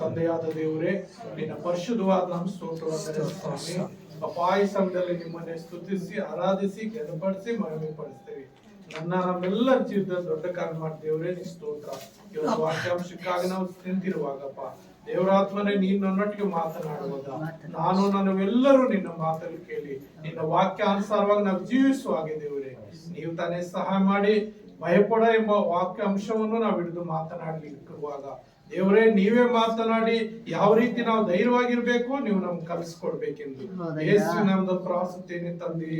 ತಂದೆಯಾದ ದೇವರೇ, ನಿನ್ನ ಪರಿಶುದ್ಧವಾದ ನಮ್ಮ ಸ್ತೋತ್ರವನ್ನು ಸ್ವಾಮಿ ಅಪ್ಪ, ಈ ಸಮಯದಲ್ಲಿ ನಿಮ್ಮನ್ನೇ ಸ್ತುತಿಸಿ ಆರಾಧಿಸಿ ಘನಪಡಿಸಿ ಮಹಿಮೆ ಪಡಿಸ್ತೇವೆ. ನಮ್ಮೆಲ್ಲರ ಜೀವಿತದ ದೊಡ್ಡ ಕಾರ್ಯ ಮಾಡಿ ದೇವರೇ ನಿನ್ನ ಸ್ತೋತ್ರ. ಇವತ್ತು ವಾಕ್ಯಾಂಶಕ್ಕಾಗಿ ನಾವು ನಿಂತಿರುವಾಗಪ್ಪ ದೇವರಾತ್ಮನೇ ನೀನು ನನ್ನೊಟ್ಟಿಗೆ ಮಾತನಾಡುವುದ, ನಾನು ನಾವೆಲ್ಲರೂ ನಿನ್ನ ಮಾತನ್ನು ಕೇಳಿ ನಿನ್ನ ವಾಕ್ಯಾನುಸಾರವಾಗಿ ನಾವು ಜೀವಿಸುವ ಹಾಗೆ ದೇವರೇ ನೀವು ತಾನೇ ಸಹಾಯ ಮಾಡಿ ಭಯಪಡ ಎಂಬ ವಾಕ್ಯಾಂಶವನ್ನು ನಾವು ಹಿಡಿದು ಮಾತನಾಡಲಿಕ್ಕಿರುವಾಗ ದೇವರೇ ನೀವೇ ಮಾತನಾಡಿ ಯಾವ ರೀತಿ ನಾವು ಧೈರ್ಯವಾಗಿರ್ಬೇಕು ನೀವು ನಮ್ಗೆ ಕಲಿಸ್ಕೊಡ್ಬೇಕೆಂದು ಯೇಸು ನಾಮದ ಪ್ರಾರ್ಥನೆ ತಂದಿ.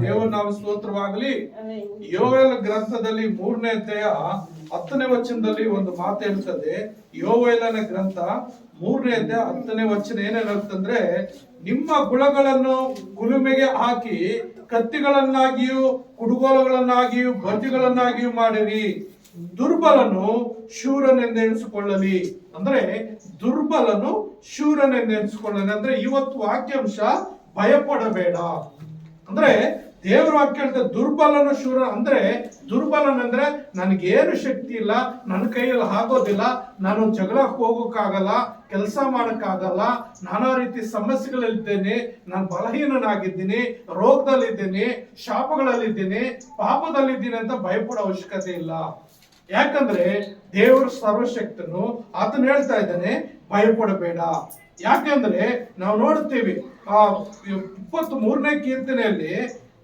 ದೇವರ ನಾವು ಸ್ತೋತ್ರವಾಗಲಿ. ಯೋವೇಲ ಗ್ರಂಥದಲ್ಲಿ 3ನೇ ಅಧ್ಯಾಯ 10ನೇ ವಚನದಲ್ಲಿ ಒಂದು ಮಾತು ಹೇಳ್ತದೆ. ಯೋವೇಲನ ಗ್ರಂಥ 3ನೇ ಅಧ್ಯಾಯ 10ನೇ ವಚನ ಏನೇನಂತಂದ್ರೆ, ನಿಮ್ಮ ಗುಳಗಳನ್ನು ಕುಲುಮೆಗೆ ಹಾಕಿ ಕತ್ತಿಗಳನ್ನಾಗಿಯೂ ಕುಡುಗೋಲುಗಳನ್ನಾಗಿಯೂ ಭರ್ಜಿಗಳನ್ನಾಗಿಯೂ ಮಾಡಿರಿ, ದುರ್ಬಲನು ಶೂರನೆಂದೆಣಿಸಿಕೊಳ್ಳಲಿ. ಅಂದ್ರೆ ದುರ್ಬಲನು ಶೂರನೆಂದೆಣಿಸಿಕೊಳ್ಳಲಿ ಅಂದ್ರೆ ಇವತ್ತು ವಾಕ್ಯಾಂಶ ಭಯಪಡಬೇಡ ಅಂದ್ರೆ ದೇವರ ವಾಕ್ಯ ಹೇಳ್ತಾರೆ ದುರ್ಬಲನು ಶೂರ ಅಂದ್ರೆ ದುರ್ಬಲನಂದ್ರೆ ನನಗೇನು ಶಕ್ತಿ ಇಲ್ಲ, ನನ್ನ ಕೈಯಲ್ಲಿ ಆಗೋದಿಲ್ಲ, ನಾನು ಜಗಳಕ್ಕೆ ಹೋಗೋಕ್ಕಾಗಲ್ಲ, ಕೆಲಸ ಮಾಡಕ್ಕಾಗಲ್ಲ, ನಾನಾ ರೀತಿ ಸಮಸ್ಯೆಗಳಲ್ಲಿದ್ದೇನೆ, ನಾನು ಬಲಹೀನನಾಗಿದ್ದೀನಿ, ರೋಗದಲ್ಲಿದ್ದೇನೆ, ಶಾಪಗಳಲ್ಲಿದ್ದೇನೆ, ಪಾಪದಲ್ಲಿದ್ದೀನಿ ಅಂತ ಭಯಪಡೋ ಅವಶ್ಯಕತೆ ಇಲ್ಲ. ಯಾಕಂದ್ರೆ ದೇವರು ಸರ್ವಶಕ್ತನು, ಆತನು ಹೇಳ್ತಾ ಇದ್ದಾನೆ ಭಯಪಡಬೇಡ. ಯಾಕಂದ್ರೆ ನಾವು ನೋಡ್ತೀವಿ 23ನೇ ಕೀರ್ತನೆಯಲ್ಲಿ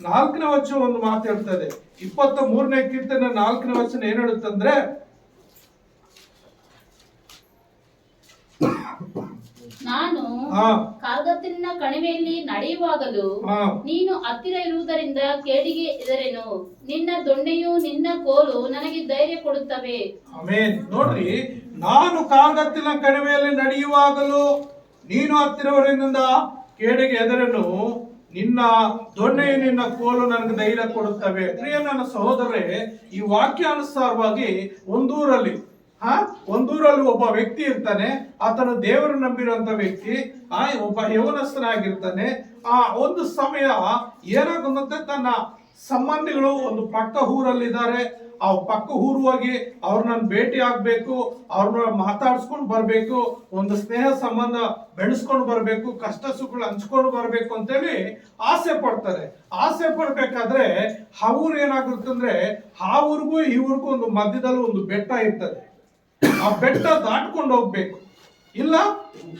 4ನೇ ವಚನ ಒಂದು ಮಾತು ಹೇಳ್ತದೆ. 23ನೇ ಕೀರ್ತನೆ 4ನೇ ವಚನ ಏನ್ ಹೇಳುತ್ತಂದ್ರೆ, ನಾನು ಕಾಲ್ಗತ್ತಿನ ಕಣಿವೆಯಲ್ಲಿ ನಡೆಯುವಾಗಲೂ ನೀನು ಹತ್ತಿರ ಇರುವುದರಿಂದ ಕೇಡಿಗೆ ಹೆದರೆನು, ನಿನ್ನ ದೊಣ್ಣೆಯು ನಿನ್ನ ಕೋಲು ನನಗೆ ಧೈರ್ಯ ಕೊಡುತ್ತವೆ. ಆಮೆನ್. ನೋಡ್ರಿ, ನಾನು ಕಾಲ್ಗತ್ತಿನ ಕಣಿವೆಯಲ್ಲಿ ನಡೆಯುವಾಗಲೂ ನೀನು ಹತ್ತಿರವರಿಂದ ಕೇಡಿಗೆ ಹೆದರೆನು, ನಿನ್ನ ದೊಣ್ಣೆಯು ನಿನ್ನ ಕೋಲು ನನಗೆ ಧೈರ್ಯ ಕೊಡುತ್ತವೆ. ಪ್ರಿಯ ನನ್ನ ಸಹೋದರರೇ, ಈ ವಾಕ್ಯಾನುಸಾರವಾಗಿ ಒಂದೂರಲ್ಲಿ ಒಬ್ಬ ವ್ಯಕ್ತಿ ಇರ್ತಾನೆ. ಆತನು ದೇವರು ನಂಬಿರುವಂತ ವ್ಯಕ್ತಿ, ಒಬ್ಬ ಯೌವನಸ್ಥನಾಗಿರ್ತಾನೆ. ಒಂದು ಸಮಯ ಏನಾಗುವಂತೆ ತನ್ನ ಸಂಬಂಧಿಗಳು ಒಂದು ಪಕ್ಕ ಊರಲ್ಲಿದ್ದಾರೆ. ಆ ಪಕ್ಕ ಊರು ಹೋಗಿ ಅವ್ರನ್ನ ಭೇಟಿ ಆಗ್ಬೇಕು, ಅವ್ರನ್ನ ಮಾತಾಡ್ಸ್ಕೊಂಡು ಬರ್ಬೇಕು, ಒಂದು ಸ್ನೇಹ ಸಂಬಂಧ ಬೆಳೆಸ್ಕೊಂಡು ಬರ್ಬೇಕು, ಕಷ್ಟ ಸುಖಗಳು ಹಂಚ್ಕೊಂಡು ಬರ್ಬೇಕು ಅಂತೇಳಿ ಆಸೆ ಪಡ್ತಾರೆ. ಆಸೆ ಪಡ್ಬೇಕಾದ್ರೆ ಆ ಊರು ಏನಾಗುತ್ತಂದ್ರೆ, ಆ ಊರಿಗೂ ಈ ಊರಿಗೂ ಒಂದು ಮಧ್ಯದಲ್ಲಿ ಒಂದು ಬೆಟ್ಟ ಇರ್ತದೆ. ಆ ಬೆಟ್ಟ ದಾಟ್ಕೊಂಡು ಹೋಗ್ಬೇಕು, ಇಲ್ಲ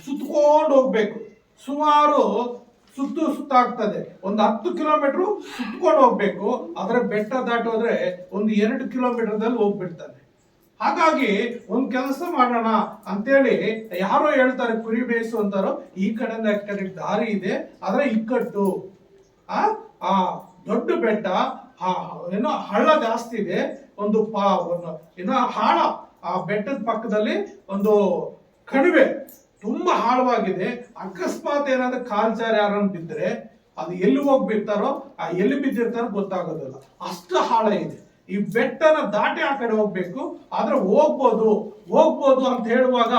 ಸುತ್ಕೊಂಡು ಹೋಗ್ಬೇಕು. ಸುಮಾರು ಸುತ್ತಾಗ್ತದೆ. ಒಂದು 10 ಕಿಲೋಮೀಟರ್ ಸುತ್ಕೊಂಡು ಹೋಗ್ಬೇಕು. ಆದ್ರೆ ಬೆಟ್ಟ ದಾಟೋದ್ರೆ ಒಂದು 2 ಕಿಲೋಮೀಟರ್ದಲ್ಲಿ ಹೋಗ್ಬಿಡ್ತಾನೆ. ಹಾಗಾಗಿ ಒಂದ್ ಕೆಲಸ ಮಾಡೋಣ ಅಂತೇಳಿ ಯಾರೋ ಹೇಳ್ತಾರೆ, ಕುರಿ ಬೇಯಿಸುವಂತಾರೋ, ಈ ಕಡೆಯಿಂದ ಈ ಕಡೆ ದಾರಿ ಇದೆ, ಆದ್ರೆ ಇಕ್ಕಟ್ಟು. ದೊಡ್ಡ ಬೆಟ್ಟ, ಏನೋ ಹಳ್ಳ ಜಾಸ್ತಿ ಇದೆ, ಒಂದು ಏನೋ ಹಾಳ. ಆ ಬೆಟ್ಟದ ಪಕ್ಕದಲ್ಲಿ ಒಂದು ಕಣಿವೆ ತುಂಬಾ ಆಳವಾಗಿದೆ. ಅಕಸ್ಮಾತ್ ಏನಾದ್ರೆ ಕಾಲ್ಚಾರ ಯಾರನ್ನ ಬಿದ್ದರೆ ಅದು ಎಲ್ಲಿ ಹೋಗಿ ಬಿಡ್ತಾರೋ, ಎಲ್ಲಿ ಬಿದ್ದಿರ್ತಾರೋ ಗೊತ್ತಾಗೋದಿಲ್ಲ, ಅಷ್ಟು ಆಳ ಇದೆ. ಈ ಬೆಟ್ಟನ ದಾಟಿ ಆ ಕಡೆ ಹೋಗ್ಬೇಕು, ಆದ್ರೆ ಹೋಗ್ಬೋದು ಅಂತ ಹೇಳುವಾಗ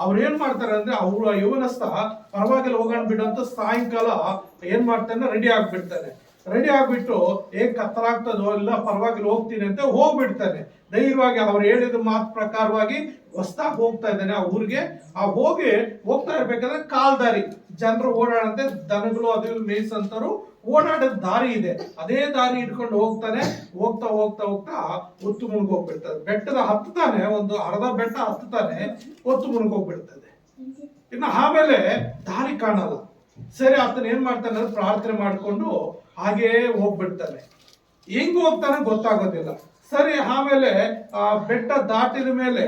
ಅವ್ರು ಏನ್ ಮಾಡ್ತಾರೆ ಅಂದ್ರೆ, ಅವ್ರ ಯೌವನಸ್ಥ ಪರವಾಗಿಲ್ಲ ಹೋಗೋಣ ಬಿಡು ಅಂತ ಸಾಯಂಕಾಲ ಏನ್ ಮಾಡ್ತಾನೆ, ರೆಡಿ ಆಗ್ಬಿಡ್ತಾನೆ. ರೆಡಿ ಆಗ್ಬಿಟ್ಟು ಕತ್ತಲಾಗ್ತದೋ ಇಲ್ಲ ಪರವಾಗಿಲ್ಲ ಹೋಗ್ತೀನಿ ಅಂತ ಹೋಗ್ಬಿಡ್ತಾನೆ. ಧೈರ್ಯವಾಗಿ ಅವ್ರು ಹೇಳಿದ ಮಾತು ಪ್ರಕಾರವಾಗಿ ಹೊಸ್ದಾಗಿ ಹೋಗ್ತಾ ಇದ್ದಾನೆ ಆ ಊರಿಗೆ. ಹೋಗ್ತಾ ಇರ್ಬೇಕಾದ್ರೆ ಕಾಲ್ದಾರಿ, ಜನರು ಓಡಾಡಂತೆ, ದನಗಳು ಅದು ಮೇಯ್ಸಂತರು ಓಡಾಡೋದ್ ದಾರಿ ಇದೆ. ಅದೇ ದಾರಿ ಇಟ್ಕೊಂಡು ಹೋಗ್ತಾನೆ. ಹೋಗ್ತಾ ಒತ್ತು ಮುನ್ಗೋಗ್ಬಿಡ್ತದೆ. ಬೆಟ್ಟದ ಹತ್ತಾನೆ, ಒಂದು ಅರ್ಧ ಬೆಟ್ಟ ಹತ್ತಾನೆ, ಒತ್ತು ಮುನ್ಗೋಗ್ಬಿಡ್ತದೆ. ಇನ್ನು ಆಮೇಲೆ ದಾರಿ ಕಾಣಲ್ಲ. ಸರಿ, ಆತನ ಏನ್ ಮಾಡ್ತಾನೆ ಅಂದ್ರೆ ಪ್ರಾರ್ಥನೆ ಮಾಡ್ಕೊಂಡು ಹಾಗೇ ಹೋಗ್ಬಿಡ್ತಾನೆ. ಹೆಂಗ್ ಹೋಗ್ತಾನೆ ಗೊತ್ತಾಗೋದಿಲ್ಲ. ಸರಿ, ಆಮೇಲೆ ಬೆಟ್ಟ ದಾಟಿದ ಮೇಲೆ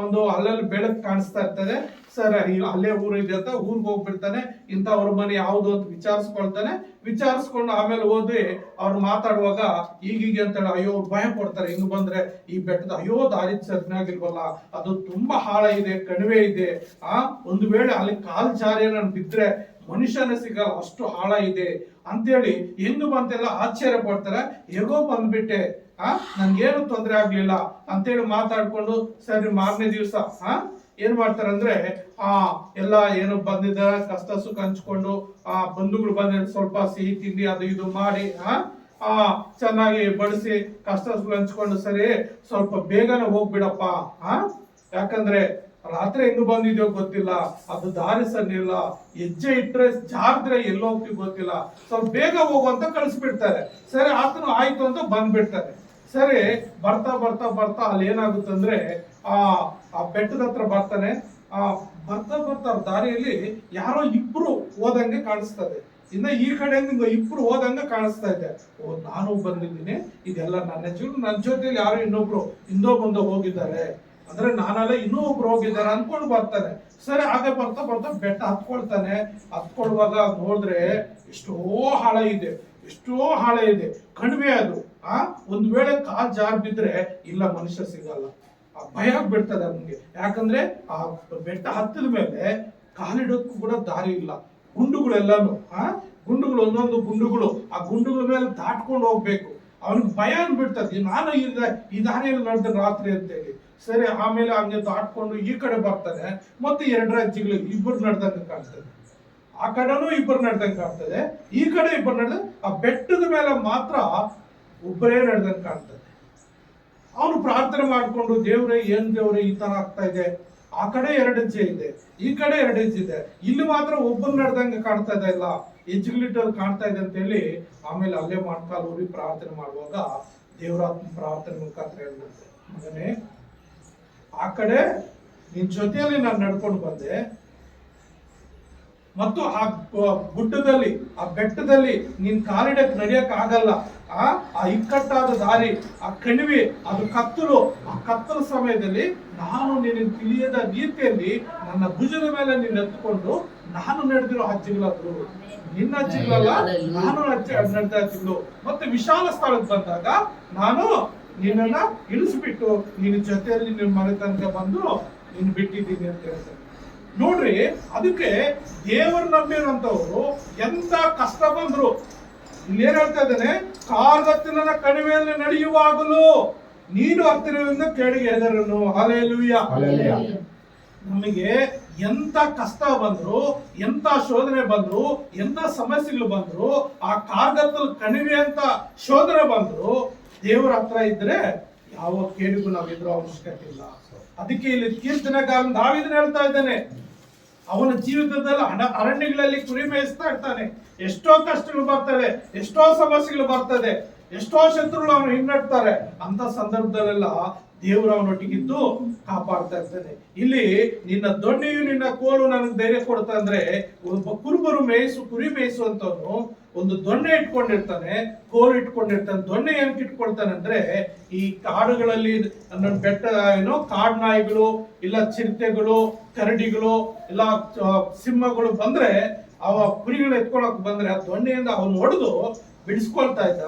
ಒಂದು ಅಲ್ಲಲ್ಲಿ ಬೆಳಕು ಕಾಣಿಸ್ತಾ ಇರ್ತದೆ. ಸರಿ, ಅಲ್ಲೇ ಊರು ಇದೆ ಅಂತ ಊರಿಗೆ ಹೋಗ್ಬಿಡ್ತಾನೆ. ಇಂಥವ್ರ ಮನೆ ಯಾವುದು ಅಂತ ವಿಚಾರಿಸ್ಕೊಂಡು ಆಮೇಲೆ ಓದಿ ಅವ್ರು ಮಾತಾಡುವಾಗ ಈಗೀಗೆ ಅಂತೇಳಿ ಅಯ್ಯೋ ಭಯ ಪಡ್ತಾರೆ. ಹಿಂಗ್ ಬಂದ್ರೆ ಈ ಬೆಟ್ಟದ ಅಯ್ಯೋ ದಾರಿ ಚೆನ್ನಾಗಿಲ್ವಲ್ಲ, ಅದು ತುಂಬಾ ಹಾಳ ಇದೆ, ಕಣಿವೆ ಇದೆ, ಒಂದು ವೇಳೆ ಅಲ್ಲಿ ಕಾಲ್ ಜಾರಿ ನಾನು ಬಿದ್ರೆ ಮನುಷ್ಯನ ಸಿಗಲ್ಲ, ಅಷ್ಟು ಹಾಳ ಇದೆ ಅಂತೇಳಿ ಹೆಂಗ್ ಬಂತೆಲ್ಲ ಆಶ್ಚರ್ಯ ಪಡ್ತಾರೆ. ಹೇಗೋ ಬಂದ್ಬಿಟ್ಟೆ, ನನ್ಗೇನು ತೊಂದರೆ ಆಗ್ಲಿಲ್ಲ ಅಂತೇಳಿ ಮಾತಾಡ್ಕೊಂಡು ಸರಿ ಮಾರನೇ ದಿವಸ ಏನ್ ಮಾಡ್ತಾರಂದ್ರೆ ಎಲ್ಲ ಏನು ಬಂದಿದ್ದಾರೆ ಕಷ್ಟ ಸುಖ ಹಂಚ್ಕೊಂಡು ಬಂಧುಗಳು ಬಂದ ಸ್ವಲ್ಪ ಸಿಹಿ ತಿಂಡಿ ಅದು ಇದು ಮಾಡಿ ಚೆನ್ನಾಗಿ ಬಡಿಸಿ ಕಷ್ಟ ಸುಖ ಹಂಚ್ಕೊಂಡು ಸರಿ ಸ್ವಲ್ಪ ಬೇಗನೆ ಹೋಗ್ಬಿಡಪ್ಪ, ಯಾಕಂದ್ರೆ ರಾತ್ರಿ ಹೆಂಗ್ ಬಂದಿದ್ಯೋ ಗೊತ್ತಿಲ್ಲ, ಅದು ದಾರಿ ಸರಿಯಿಲ್ಲ, ಹೆಜ್ಜೆ ಇಟ್ರೆ ಜಾರಿದ್ರೆ ಎಲ್ಲೋ ಹೋಗ್ತೀವಿ ಗೊತ್ತಿಲ್ಲ, ಸ್ವಲ್ಪ ಬೇಗ ಹೋಗು ಅಂತ ಕಳಿಸ್ಬಿಡ್ತಾರೆ. ಸರಿ ಆತನು ಆಯ್ತು ಅಂತ ಬಂದ್ಬಿಡ್ತಾರೆ. ಸರಿ ಬರ್ತಾ ಬರ್ತಾ ಬರ್ತಾ ಅಲ್ಲಿ ಏನಾಗುತ್ತಂದ್ರೆ ಆ ಬೆಟ್ಟದ ಹತ್ರ ಬರ್ತಾನೆ. ಬರ್ತಾ ಬರ್ತಾ ದಾರಿಯಲ್ಲಿ ಯಾರೋ ಇಬ್ರು ಹೋದಂಗೆ ಕಾಣಿಸ್ತದೆ. ಇನ್ನ ಈ ಕಡೆ ಇಬ್ರು ಹೋದಂಗೆ ಕಾಣಿಸ್ತಾ ಇದೆ. ಓ, ನಾನು ಬಂದಿದ್ದೀನಿ, ಇದೆಲ್ಲ ನನ್ನ ಜೊತೆಲಿ ಯಾರು ಇನ್ನೊಬ್ರು ಹಿಂದೋ ಮುಂದೆ ಹೋಗಿದ್ದಾರೆ, ಅಂದ್ರೆ ನಾನಲ್ಲ ಇನ್ನೂ ಒಬ್ರು ಹೋಗಿದ್ದಾರೆ ಅನ್ಕೊಂಡು ಬರ್ತಾನೆ. ಸರಿ ಹಾಗೆ ಬರ್ತಾ ಬರ್ತಾ ಬೆಟ್ಟ ಹತ್ಕೊಳ್ತಾನೆ. ಹತ್ಕೊಳ್ಳುವಾಗ ನೋಡಿದ್ರೆ ಎಷ್ಟೋ ಹಾಳ ಇದೆ, ಎಷ್ಟೋ ಹಾಳೆ ಇದೆ, ಕಣಿವೆ ಅದು. ಒಂದ್ ವೇಳೆ ಕಾಲ್ ಜಾರ್ ಬಿದ್ರೆ ಇಲ್ಲ ಮನುಷ್ಯ ಸಿಗಲ್ಲ. ಭಯ ಆಗ್ಬಿಡ್ತದೆ ನಮ್ಗೆ. ಯಾಕಂದ್ರೆ ಆ ಬೆಟ್ಟ ಹತ್ತದ ಮೇಲೆ ಕಾಲಿಡೋಕ್ಕೂ ಕೂಡ ದಾರಿ ಇಲ್ಲ. ಗುಂಡುಗಳೆಲ್ಲಾನು ಗುಂಡುಗಳು, ಒಂದೊಂದು ಗುಂಡುಗಳು, ಆ ಗುಂಡುಗಳ ಮೇಲೆ ದಾಟ್ಕೊಂಡು ಹೋಗ್ಬೇಕು. ಅವನಿಗೆ ಭಯ ಅನ್ಬಿಡ್ತದೆ, ನಾನು ಈ ದಾರಿಯಲ್ಲಿ ನಡೆದ ರಾತ್ರಿ ಅಂತೇಳಿ. ಸರಿ ಆಮೇಲೆ ಹಂಗೆ ದಾಟ್ಕೊಂಡು ಈ ಕಡೆ ಬರ್ತಾನೆ. ಮತ್ತೆ 2 ಹೆಜ್ಜೆಗಳು ಇಬ್ಬರು ನಡೆದಂಗೆ ಕಾಣ್ತದೆ. ಆ ಕಡೆನೂ ಇಬ್ಬರು ನಡೆದಂಗೆ ಕಾಣ್ತದೆ, ಈ ಕಡೆ ಇಬ್ಬರು ನಡೆದ. ಆ ಬೆಟ್ಟದ ಮೇಲೆ ಮಾತ್ರ ಒಬ್ಬರೇ ನಡೆದಂಗೆ ಕಾಣ್ತದೆ. ಅವನು ಪ್ರಾರ್ಥನೆ ಮಾಡ್ಕೊಂಡು, ದೇವ್ರೆ ಏನ್ ದೇವ್ರೆ ಈ ತರ ಆಗ್ತಾ ಇದೆ, ಆ ಕಡೆ 2 ಹೆಜ್ಜೆ ಇದೆ, ಈ ಕಡೆ 2 ಹೆಜ್ಜೆ ಇದೆ, ಇಲ್ಲಿ ಮಾತ್ರ ಒಬ್ಬರು ನಡೆದಂಗೆ ಕಾಣ್ತಾ ಇದೆ, ಇಲ್ಲ ಹೆಜ್ಜೆಗಳಿಟ್ಟು ಕಾಣ್ತಾ ಇದೆ ಅಂತ ಹೇಳಿ ಆಮೇಲೆ ಅಲ್ಲೇ ಮಾಡ್ಕಾಲ್ ಊರಿ ಪ್ರಾರ್ಥನೆ ಮಾಡುವಾಗ ದೇವರಾತ್ಮ ಪ್ರಾರ್ಥನೆ ಮುಖಾಂತರ ಹೇಳ್ಬಿಡ್ತೆ, ಮಗನೇ ಆ ಕಡೆ ನಿನ್ ಜೊತೆಯಲ್ಲಿ ನಾನು ನಡ್ಕೊಂಡು ಬಂದೆ, ಮತ್ತು ಆ ಗುಡ್ಡದಲ್ಲಿ ಆ ಬೆಟ್ಟದಲ್ಲಿ ನೀನ್ ಕಾಲಿಡಕ್ ನಡಿಯಕ್ ಆಗಲ್ಲ. ಆ ಇಕ್ಕಟ್ಟಾದ ದಾರಿ, ಆ ಕಣಿವೆ, ಅದು ಕತ್ತಲು. ಆ ಕತ್ತಲ ಸಮಯದಲ್ಲಿ ನಾನು ನಿನ್ನ ತಿಳಿಯದ ರೀತಿಯಲ್ಲಿ ನನ್ನ ಭುಜದ ಮೇಲೆ ನೀನು ಎತ್ಕೊಂಡು ನಾನು ನಡೆದಿರೋ ಹೆಜ್ಜೆಗಳಾದ್ರು ನಿನ್ನ ಹೆಜ್ಜೆಗಳಲ್ಲ, ನಾನು ನಡೆದ ಹೆಜ್ಜೆಗಳು. ಮತ್ತೆ ವಿಶಾಲ ಸ್ಥಳಕ್ಕೆ ಬಂದಾಗ ನಾನು ನಿನ್ನನ್ನ ಇಳಿಸ್ಬಿಟ್ಟು ನಿನ್ನ ಜೊತೆಯಲ್ಲಿ ನಿನ್ನ ಮನೆ ತನಕ ಬಂದು ನೀನು ಬಿಟ್ಟಿದ್ದೀನಿ ಅಂತ ಹೇಳ್ತಾರೆ. ನೋಡ್ರಿ, ಅದಕ್ಕೆ ದೇವರು ನಂಬಿರುವಂತವ್ರು ಎಂತ ಕಷ್ಟ ಬಂದ್ರು ಇಲ್ಲೇನ್ ಹೇಳ್ತಾ ಇದ್ದಾನೆ, ಕಾರ್ಗತ್ತಿನ ಕಣಿವೆಯಲ್ಲಿ ನಡೆಯುವಾಗಲೂ ನೀನು ಹತ್ತಿರದಿಂದ ಕೆಳಗೆ ಎದರನು. ಹಲ್ಲೆಲೂಯಾ. ನಮಗೆ ಎಂತ ಕಷ್ಟ ಬಂದ್ರು, ಎಂತ ಶೋಧನೆ ಬಂದ್ರು, ಎಂತ ಸಮಸ್ಯೆಗಳು ಬಂದ್ರು, ಆ ಕಾರ್ಗತ್ತಲ್ ಕಣಿವೆ ಅಂತ ಶೋಧನೆ ಬಂದ್ರು, ದೇವರ ಹತ್ರ ಇದ್ರೆ ಯಾವ ಕೇಳಿಗೂ ನಾವಿದ್ರೂ ಅವಶ್ಯಕತೆ ಇಲ್ಲ. ಅದಕ್ಕೆ ಇಲ್ಲಿ ಕೀರ್ತನೆಗಾರ ದಾವೀದನು ಹೇಳ್ತಾ ಇದ್ದಾನೆ, ಅವನ ಜೀವಿತದಲ್ಲಿ ಅರಣ್ಯಗಳಲ್ಲಿ ಕುರಿ ಮೇಯಿಸ್ತಾ ಇರ್ತಾನೆ. ಎಷ್ಟೋ ಕಷ್ಟಗಳು ಬರ್ತದೆ, ಎಷ್ಟೋ ಸಮಸ್ಯೆಗಳು ಬರ್ತದೆ, ಎಷ್ಟೋ ಶತ್ರುಗಳು ಅವನು ಹಿನ್ನಡ್ತಾರೆ. ಅಂತ ಸಂದರ್ಭದಲ್ಲೆಲ್ಲ ದೇವರು ಅವನೊಟ್ಟಿಗಿದ್ದು ಕಾಪಾಡ್ತಾ ಇರ್ತಾನೆ. ಇಲ್ಲಿ ನಿನ್ನ ದೊಣ್ಣೆಯು ನಿನ್ನ ಕೋಲು ನನಗೆ ಧೈರ್ಯ ಕೊಡ್ತಾ ಅಂದ್ರೆ, ಒಬ್ಬ ಕುರಿ ಮೇಯಿಸುವಂತವನು ಒಂದು ದೊಣ್ಣೆ ಇಟ್ಕೊಂಡಿರ್ತಾನೆ, ಕೋಲು ಇಟ್ಕೊಂಡಿರ್ತಾನೆ. ದೊಣ್ಣೆ ಏನಕ್ಕೆ ಇಟ್ಕೊಳ್ತಾನೆ ಅಂದ್ರೆ, ಈ ಕಾಡುಗಳಲ್ಲಿ ಬೆಟ್ಟ ಕಾಡು ನಾಯಿಗಳು, ಇಲ್ಲ ಚಿರತೆಗಳು, ಕರಡಿಗಳು, ಇಲ್ಲ ಸಿಂಹಗಳು ಬಂದ್ರೆ, ಅವ ಕುರಿಗಳು ಎತ್ಕೊಳಕ್ ಬಂದ್ರೆ ಆ ದೊಣ್ಣೆಯಿಂದ ಅವನು ಹೊಡೆದು ಬಿಡಿಸ್ಕೊಳ್ತಾ ಇದ್ದ.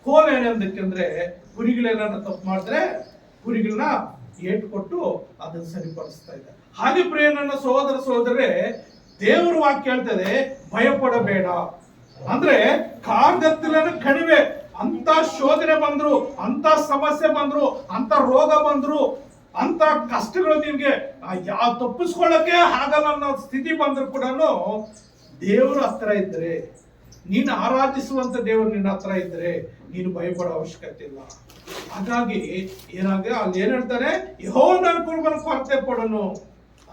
ಕೋಲು ಏನಂದಕ್ಕೆಂದ್ರೆ, ಕುರಿಗಳೇನಾದ್ರು ತಪ್ಪು ಮಾಡಿದ್ರೆ ಕುರಿಗಳನ್ನ ಏಟು ಕೊಟ್ಟು ಅದನ್ನ ಸರಿಪಡಿಸ್ತಾ ಇದ್ದ. ಹಾಗೆ ಪ್ರಿಯ ನನ್ನ ಸಹೋದರ ಸಹೋದರರೇ, ದೇವರು ವಾಕ್ಯ ಹೇಳ್ತದೆ, ಭಯ ಪಡಬೇಡ. ಅಂದ್ರೆ ಕಾರ್ಗತ್ತಲಿನ ಕಣಿವೆ, ಅಂತ ಶೋಧನೆ ಬಂದ್ರು, ಅಂತ ಸಮಸ್ಯೆ ಬಂದ್ರು, ಅಂತ ರೋಗ ಬಂದ್ರು, ಅಂತ ಕಷ್ಟಗಳು ನಿಮ್ಗೆ ತಪ್ಪಿಸ್ಕೊಳ್ಳಕ್ಕೆ ಆಗಲ್ಲ ಅನ್ನೋ ಸ್ಥಿತಿ ಬಂದ್ರು ಕೂಡ ದೇವ್ರ ಹತ್ರ ಇದ್ರೆ, ನೀನು ಆರಾಧಿಸುವಂತ ದೇವರು ನಿನ್ನ ಹತ್ರ ಇದ್ರೆ ನೀನು ಭಯಪಡೋ ಅವಶ್ಯಕತೆ ಇಲ್ಲ. ಹಾಗಾಗಿ ಏನಾಗ ಅಲ್ಲಿ ಏನ್ ಹೇಳ್ತಾರೆ, ಯೆಹೋವನು ನನ್ನ ಕುರುಬನ ಕೊರತೆ ಪಡನು.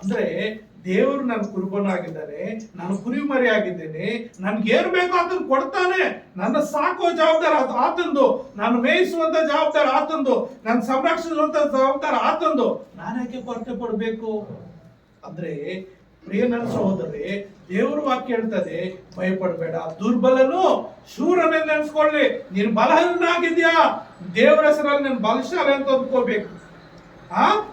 ಅಂದ್ರೆ ದೇವರು ನನ್ನ ಕುರುಬನಾಗಿದ್ದಾನೆ, ನಾನು ಕುರಿಮರಿ ಆಗಿದ್ದೇನೆ, ನನ್ಗೆ ಏನ್ ಬೇಕೋ ಅದನ್ನು ಕೊಡ್ತಾನೆ. ನನ್ನ ಸಾಕೋ ಜವಾಬ್ದಾರಿ ಅದು ಆತಂದು, ನಾನು ಮೇಯಿಸುವಂತ ಜವಾಬ್ದಾರಿ ಆತಂದು, ನಾನು ಸಂರಕ್ಷಿಸುವಂತ ಜವಾಬ್ದಾರಿ ಆತಂದು. ನಾನ್ಯಾಕೆ ಕೊರತೆ ಪಡ್ಬೇಕು? ಅಂದ್ರೆ ಪ್ರಿಯ ನನ್ನ ಸಹೋದರಿ, ದೇವರು ವಾಕ್ಯ ಹೇಳ್ತದೆ, ಭಯಪಡಬೇಡ. ದುರ್ಬಲನು ಶೂರನೆಂದು ನೆನ್ಸ್ಕೊಳ್ಳಿ. ನೀನು ಬಲಹೀನನಾಗಿದ್ಯಾ, ದೇವರ ಹೆಸರಲ್ಲಿ ನೀನು ಬಲಶಾಲಿ ಅಂತ ಅಂದ್ಕೋಬೇಕು.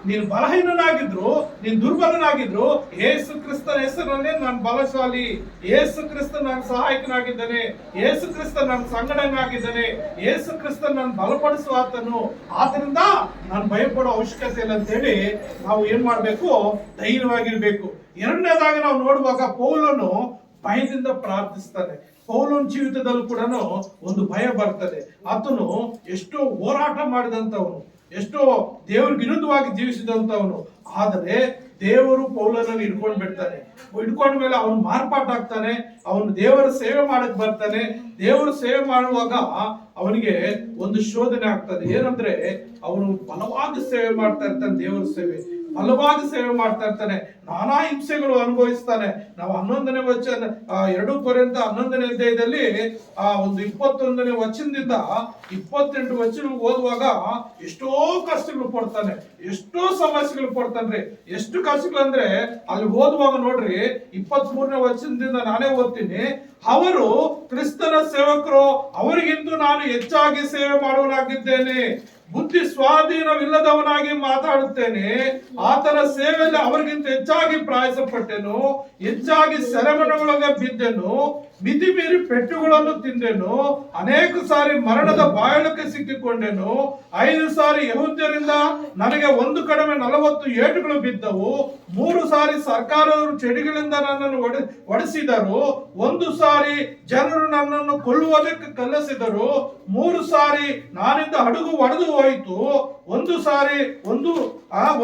ನೀನು ಬಲಹೀನನಾಗಿದ್ರು, ನೀನು ದುರ್ಬಲನಾಗಿದ್ರು, ಯೇಸು ಕ್ರಿಸ್ತನ ಹೆಸರಲ್ಲಿ ನಾನು ಬಲಶಾಲಿ, ಯೇಸು ಕ್ರಿಸ್ತ ನನ್ನ ಸಹಾಯಕನಾಗಿದ್ದಾನೆ, ಯೇಸು ಕ್ರಿಸ್ತ ನನ್ನ ಸಂಗಡನಾಗಿದ್ದಾನೆ, ಯೇಸು ಕ್ರಿಸ್ತ ನಾನು ಬಲಪಡಿಸುವ ಆತನು. ಆತರಿಂದ ನಾನು ಭಯಪಡೋ ಅವಶ್ಯಕತೆ ಇಲ್ಲ ಅಂತ ಹೇಳಿ ನಾವು ಏನ್ ಮಾಡ್ಬೇಕು, ಧೈರ್ಯವಾಗಿರ್ಬೇಕು. ಎರಡನೇದಾಗಿ ನಾವು ನೋಡುವಾಗ ಪೌಲನು ಭಯದಿಂದ ಪ್ರಾರ್ಥಿಸ್ತಾನೆ. ಪೌಲನ ಜೀವಿತದಲ್ಲೂ ಕೂಡ ಒಂದು ಭಯ ಬರ್ತದೆ. ಆತನು ಎಷ್ಟೋ ಹೋರಾಟ ಮಾಡಿದಂತವನು, ಎಷ್ಟೋ ದೇವ್ರಿಗೆ ವಿರುದ್ಧವಾಗಿ ಜೀವಿಸಿದಂತವನು. ಆದರೆ ದೇವರು ಪೌಲನನ್ನು ಹಿಡ್ಕೊಂಡು ಬಿಡ್ತಾನೆ. ಹಿಡ್ಕೊಂಡ ಮೇಲೆ ಅವನು ಮಾರ್ಪಾಟಾಗ್ತಾನೆ, ಅವನು ದೇವರ ಸೇವೆ ಮಾಡಕ್ ಬರ್ತಾನೆ. ದೇವರ ಸೇವೆ ಮಾಡುವಾಗ ಅವನಿಗೆ ಒಂದು ಶೋಧನೆ ಆಗ್ತದೆ. ಏನಂದ್ರೆ, ಅವನು ಬಲವಾದ ಸೇವೆ ಮಾಡ್ತಾ ಇರ್ತಾನೆ, ದೇವರ ಸೇವೆ. ಬಲವಾಗಿ ಸೇವೆ ಮಾಡ್ತಾ ಇರ್ತಾನೆ, ನಾನಾ ಹಿಂಸೆಗಳು ಅನುಭವಿಸ್ತಾನೆ. ನಾವು 11ನೇ ವಚನ 2 ಕೊರಿಂಥ 11ನೇ ಅಧ್ಯಾಯದಲ್ಲಿ ಒಂದು 21ನೇ ವಚನದಿಂದ 28 ವಚನ ಓದುವಾಗ ಎಷ್ಟೋ ಕಷ್ಟಗಳು ಪಡ್ತಾನೆ, ಎಷ್ಟೋ ಸಮಸ್ಯೆಗಳು ಪಡ್ತಾನ್ರಿ. ಎಷ್ಟು ಕಷ್ಟಗಳು ಅಂದ್ರೆ ಅಲ್ಲಿ ಓದುವಾಗ ನೋಡ್ರಿ 23ನೇ ವಚನದಿಂದ ನಾನೇ ಓದ್ತೀನಿ. ಅವರು ಕ್ರಿಸ್ತನ ಸೇವಕರು, ಅವರಿಗಿಂತ ನಾನು ಹೆಚ್ಚಾಗಿ ಸೇವೆ ಮಾಡುವನಾಗಿದ್ದೇನೆ. ಬುದ್ಧಿ ಸ್ವಾಧೀನವಿಲ್ಲದವನಾಗಿ ಮಾತಾಡುತ್ತೇನೆ. ಆತನ ಸೇವೆಯಲ್ಲಿ ಅವರಿಗಿಂತ ಹೆಚ್ಚಾಗಿ ಪ್ರಯಾಸಪಟ್ಟೆನು, ಹೆಚ್ಚಾಗಿ ಸೆರೆಮನೆಯೊಳಗೆ ಬಿದ್ದೆನು, ಮಿತಿ ಮೀರಿ ಪೆಟ್ಟುಗಳನ್ನು ತಿಂದೆನು, ಅನೇಕ ಸಾರಿ ಮರಣದ ಬಾಯಳಕ್ಕೆ ಸಿಕ್ಕಿಕೊಂಡೆನು. 5 ಸಾರಿ ಯಹೂದ್ಯರಿಂದ ನನಗೆ ಒಂದು ಕಡಿಮೆ 40 ಏಟುಗಳು ಬಿದ್ದವು. 3 ಸಾರಿ ಸರ್ಕಾರದವರು ಚೆಡಿಗಳಿಂದ ನನ್ನನ್ನು ಒಡಿಸಿದರು. 1 ಸಾರಿ ಜನರು ನನ್ನನ್ನು ಕೊಲ್ಲುವುದಕ್ಕೆ ಕಲಿಸಿದರು. 3 ಸಾರಿ ನಾನಿಂದ ಹಡಗು ಒಡೆದು ಹೋಯಿತು. 1 ಸಾರಿ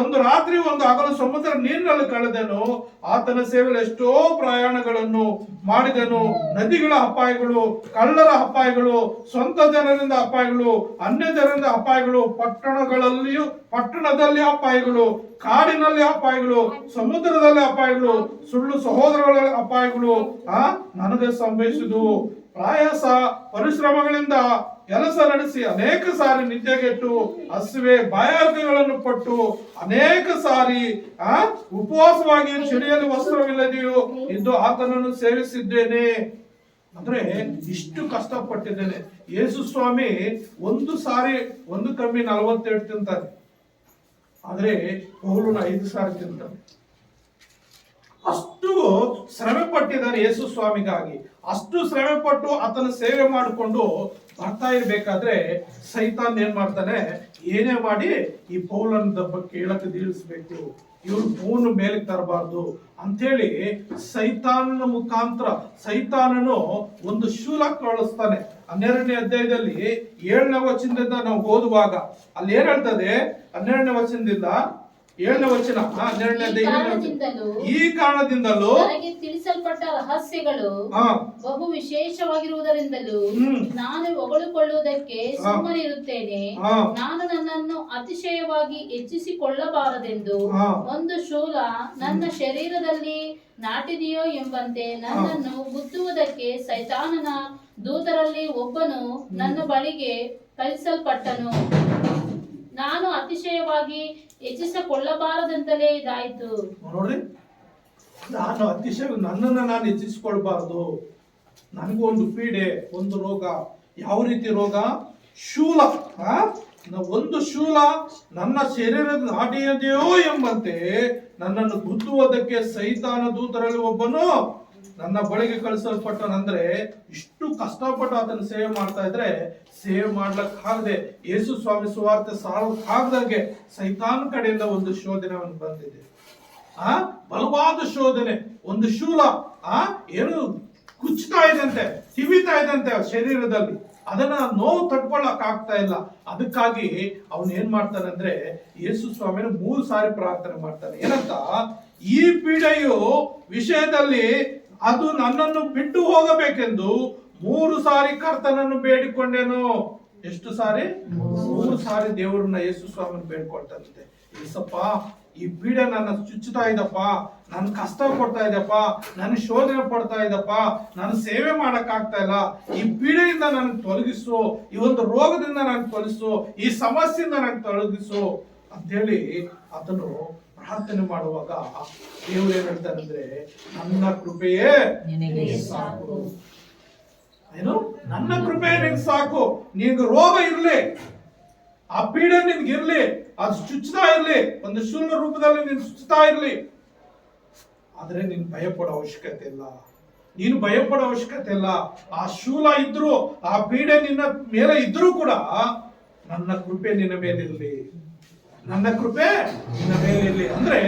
ಒಂದು ರಾತ್ರಿ ಒಂದು ಹಗಲು ಸಮುದ್ರ ನೀರಿನಲ್ಲಿ ಕಳೆದೆನು. ಆತನ ಸೇವೆಯಲ್ಲಿ ಎಷ್ಟೋ ಪ್ರಯಾಣಗಳನ್ನು ಮಾಡಿದೆನು. ನದಿಗಳ ಅಪಾಯಗಳು, ಕಳ್ಳರ ಅಪಾಯಗಳು, ಸ್ವಂತ ಜನರಿಂದ ಅಪಾಯಗಳು, ಅನ್ಯ ಜನರಿಂದ ಅಪಾಯಗಳು, ಪಟ್ಟಣದಲ್ಲಿ ಅಪಾಯಗಳು, ಕಾಡಿನಲ್ಲಿ ಅಪಾಯಗಳು, ಸಮುದ್ರದಲ್ಲಿ ಅಪಾಯಗಳು, ಸುಳ್ಳು ಸಹೋದರಗಳ ಅಪಾಯಗಳು ನನಗೆ ಸಂಭವಿಸಿದವು. ಪ್ರಯಾಸ ಪರಿಶ್ರಮಗಳಿಂದ ಕೆಲಸ ನಡೆಸಿ ಅನೇಕ ಸಾರಿ ನಿದ್ದೆಗೆಟ್ಟು ಹಸಿವೆ ಬಾಯಾರಿಕೆಗಳನ್ನು ಪಟ್ಟು ಅನೇಕ ಸಾರಿ ಉಪವಾಸವಾಗಿ ಚಳಿಯಲ್ಲಿ ವಸ್ತ್ರವಿಲ್ಲದೆಯೂ ಇದ್ದು ಆತನನ್ನು ಸೇವಿಸಿದ್ದೇನೆ. ಅಂದ್ರೆ ಇಷ್ಟು ಕಷ್ಟಪಟ್ಟಿದ್ದೇನೆ. ಯೇಸು ಸ್ವಾಮಿ 1 ಸಾರಿ 1 ಕಮ್ಮಿ 47 ತಿಂತಾರೆ, ಆದ್ರೆ ಪೌಲನ 5 ಸಾರಿ ತಿಂತಾನೆ. ಅಷ್ಟು ಶ್ರಮೆ ಪಟ್ಟಿದ್ದಾನೆ ಯೇಸು ಸ್ವಾಮಿಗಾಗಿ. ಅಷ್ಟು ಶ್ರಮೆ ಪಟ್ಟು ಆತನ ಸೇವೆ ಮಾಡಿಕೊಂಡು ಬರ್ತಾ ಇರ್ಬೇಕಾದ್ರೆ ಸೈತಾನ್ ಏನ್ ಮಾಡ್ತಾನೆ, ಏನೇ ಮಾಡಿ ಈ ಪೌಲನ ದಬ್ಬ ಕೇಳಕ್ಕೆ ದೀಳಿಸ್ಬೇಕು, ಇವ್ರು ಪೂರ್ಣ ಮೇಲೆ ತರಬಾರ್ದು ಅಂತೇಳಿ ಸೈತಾನನ ಮುಖಾಂತರ ಸೈತಾನನು ಒಂದು ಶೂಲ ಕಳಿಸ್ತಾನೆ. 12ನೇ ಅಧ್ಯಾಯದಲ್ಲಿ 7ನೇ ವಚನದಿಂದ ನಾವು ಓದುವಾಗ ಅಲ್ಲಿ ಏನ್ ಹೇಳ್ತದೆ, 12ನೇ ವಚನದಿಂದ 7ನೇ ವಚನ 12ನೇ ಅಧ್ಯಾಯ, ಈ ಕಾರಣದಿಂದಲೂ ನನಗೆ ತಿಳಿಸಲ್ಪಟ್ಟ ರಹಸ್ಯಗಳು ಬಹು ವಿಶೇಷವಾಗಿರುವುದರಿಂದಲೂ ನಾನು ಹೊಗಳಿಕೊಳ್ಳುವುದಕ್ಕೆ ಸುಮ್ಮನಿರುತ್ತೇನೆ. ನಾನು ನನ್ನನ್ನು ಅತಿಶಯವಾಗಿ ಹೆಚ್ಚಿಸಿಕೊಳ್ಳಬಾರದೆಂದು ಒಂದು ಶೂಲ ನನ್ನ ಶರೀರದಲ್ಲಿ ನಾಟಿದೆಯೋ ಎಂಬಂತೆ ನನ್ನನ್ನು ಗುದ್ದುವುದಕ್ಕೆ ಸೈತಾನನ ದೂತರಲ್ಲಿ ಒಬ್ಬನು ನನ್ನ ಬಳಿಗೆ ಕಳಿಸಲ್ಪಟ್ಟನು. ನಾನು ಅತಿಶಯವಾಗಿ ಹೆಚ್ಚಿಸಿಕೊಳ್ಳಬಾರದಂತಲೇ ಇದಾಯಿತು. ನೋಡ್ರಿ, ನಾನು ನನ್ನನ್ನು ನಾನು ಹೆಚ್ಚಿಸಿಕೊಳ್ಬಾರ್ದು. ನನಗೂ ಒಂದು ಪೀಡೆ, ಒಂದು ರೋಗ. ಯಾವ ರೀತಿ ರೋಗ? ಶೂಲ. ಒಂದು ಶೂಲ ನನ್ನ ಶರೀರದ ನಾಟಿಯದೆಯೋ ಎಂಬಂತೆ ನನ್ನನ್ನು ಗುದ್ದುವುದಕ್ಕೆ ಸೈತಾನ ದೂತರಲ್ಲಿ ಒಬ್ಬನು ನನ್ನ ಬಳಿಗೆ ಕಳಿಸಲ್ಪಟ್ಟನಂದ್ರೆ ಇಷ್ಟು ಕಷ್ಟಪಟ್ಟು ಆತನ ಸೇವೆ ಮಾಡ್ತಾ ಇದ್ರೆ ಸೇವೆ ಮಾಡ್ಲಕ್ಕಾಗದೆ ಯೇಸು ಸ್ವಾಮಿ ಸುವಾರ್ತೆ ಸಾರಕ್ಕಾಗದಾಗೆ ಸೈತಾನ್ ಕಡೆಯಿಂದ ಒಂದು ಶೋಧನೆ ಅವನು ಬಂದಿದೆ. ಬಲವಾದ ಶೋಧನೆ. ಒಂದು ಶೂಲ ಏನು ಕುಚ್ತಾ ಇದಂತೆ, ತಿವಿತಾ ಇದಂತೆ ಶರೀರದಲ್ಲಿ. ಅದನ್ನ ನೋವು ತಡ್ಕೊಳ್ಳಕ್ ಆಗ್ತಾ ಇಲ್ಲ. ಅದಕ್ಕಾಗಿ ಅವನು ಏನ್ ಮಾಡ್ತಾನೆ ಅಂದ್ರೆ ಯೇಸು ಸ್ವಾಮಿನ 3 ಸಾರಿ ಪ್ರಾರ್ಥನೆ ಮಾಡ್ತಾನೆ. ಏನಂತ, ಈ ಪೀಡೆಯು ವಿಷಯದಲ್ಲಿ ಅದು ನನ್ನನ್ನು ಬಿಟ್ಟು ಹೋಗಬೇಕೆಂದು 3 ಸಾರಿ ಕರ್ತನನ್ನು ಬೇಡಿಕೊಂಡೇನು. ಎಷ್ಟು ಸಾರಿ? 3 ಸಾರಿ ದೇವರನ್ನ ಯೇಸು ಸ್ವಾಮಿನ ಬೇಡ್ಕೊಳ್ತಾರಂತೆ. ಏಸಪ್ಪ, ಈ ಪೀಡೆ ನನ್ನ ಚುಚ್ಚುತ್ತಾ ಇದಪ್ಪ, ನನ್ ಕಷ್ಟ ಕೊಡ್ತಾ ಇದಪ್ಪ, ನನ್ನ ಶೋಧನೆ ಪಡ್ತಾ ಇದಪ್ಪ, ನಾನು ಸೇವೆ ಮಾಡಕ್ ಆಗ್ತಾ ಇಲ್ಲ. ಈ ಪೀಡೆಯಿಂದ ನನಗೆ ತೊಲಗಿಸು, ಈ ಒಂದು ರೋಗದಿಂದ ನನಗೆ ತೊಲಗಿಸು, ಈ ಸಮಸ್ಯೆಯಿಂದ ನನಗೆ ತೊಲಗಿಸು ಅಂತೇಳಿ ಅದನ್ನು ಪ್ರಾರ್ಥನೆ ಮಾಡುವಾಗ ದೇವರು ಏನ್ ಹೇಳ್ತಾರಂದ್ರೆ, ನನ್ನ ಕೃಪೆಯೇ ಸಾಕು. ಏನು? ನನ್ನ ಕೃಪೆ ನಿನ್ಗೆ ಸಾಕು. ನಿನ್ಗೆ ರೋಗ ಇರ್ಲಿ, ಆ ಪೀಡೆ ನಿನ್ಗೆ ಇರ್ಲಿ, ಅದು ಚುಚ್ಚುತ್ತಾ ಇರ್ಲಿ, ಒಂದು ಶೂಲ ರೂಪದಲ್ಲಿ ನೀನು ಚುಚ್ಚುತ್ತಾ ಇರ್ಲಿ, ಆದ್ರೆ ನೀನ್ ಭಯಪಡೋ ಅವಶ್ಯಕತೆ ಇಲ್ಲ. ನೀನು ಭಯಪಡೋ ಅವಶ್ಯಕತೆ ಇಲ್ಲ. ಆ ಶೂಲ ಇದ್ರು, ಆ ಪೀಡೆ ನಿನ್ನ ಮೇಲೆ ಇದ್ರೂ ಕೂಡ ನನ್ನ ಕೃಪೆ ನಿನ್ನ ಮೇಲಿರ್ಲಿ, ನನ್ನ ಕೃಪೆ ನಿನ್ನ ಮೇಲಿರ್ಲಿ. ಅಂದ್ರೆ